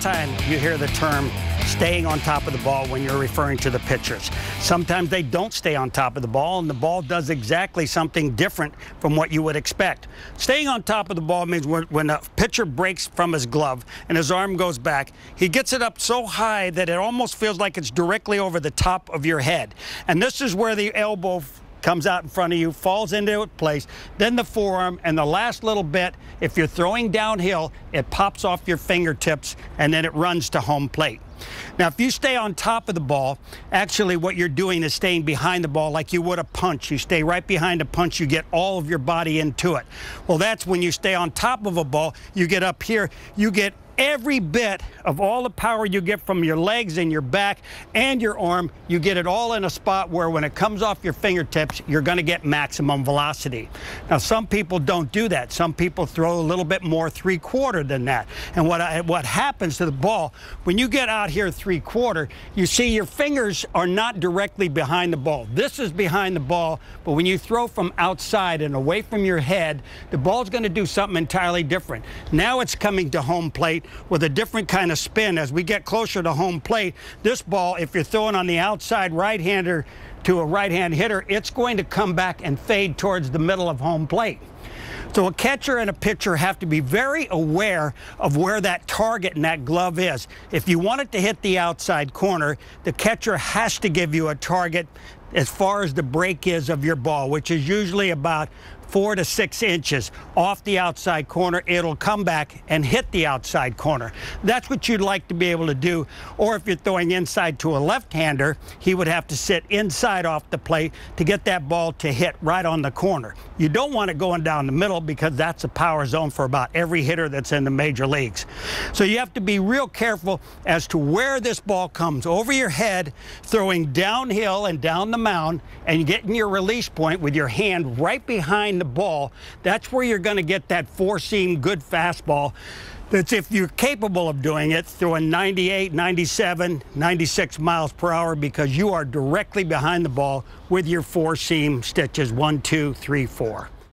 time you hear the term staying on top of the ball when you're referring to the pitchers. Sometimes they don't stay on top of the ball, and the ball does exactly something different from what you would expect. Staying on top of the ball means when a pitcher breaks from his glove and his arm goes back, he gets it up so high that it almost feels like it's directly over the top of your head. And this is where the elbow comes out in front of you, falls into place, then the forearm, and the last little bit, if you're throwing downhill, it pops off your fingertips, and then it runs to home plate. Now, if you stay on top of the ball, actually what you're doing is staying behind the ball like you would a punch. You stay right behind a punch, you get all of your body into it. Well, that's when you stay on top of a ball, you get up here, you get every bit of all the power you get from your legs and your back and your arm, you get it all in a spot where when it comes off your fingertips, you're going to get maximum velocity. Now, some people don't do that. Some people throw a little bit more three-quarter than that. And what happens to the ball, when you get out here three-quarter, you see your fingers are not directly behind the ball. This is behind the ball, but when you throw from outside and away from your head, the ball's going to do something entirely different. Now it's coming to home plate with a different kind of spin. As we get closer to home plate, this ball, if you're throwing on the outside right-hander to a right-hand hitter, it's going to come back and fade towards the middle of home plate. So a catcher and a pitcher have to be very aware of where that target in that glove is. If you want it to hit the outside corner, the catcher has to give you a target as far as the break is of your ball, which is usually about 4 to 6 inches off the outside corner. It'll come back and hit the outside corner. That's what you'd like to be able to do. Or if you're throwing inside to a left-hander, he would have to sit inside off the plate to get that ball to hit right on the corner. You don't want it going down the middle because that's a power zone for about every hitter that's in the major leagues. So you have to be real careful as to where this ball comes over your head, throwing downhill and down the mound, and getting your release point with your hand right behind the ball. That's where you're going to get that four-seam good fastball. That's if you're capable of doing it, throwing 98, 97, 96 miles per hour because you are directly behind the ball with your four-seam stitches 1, 2, 3, 4.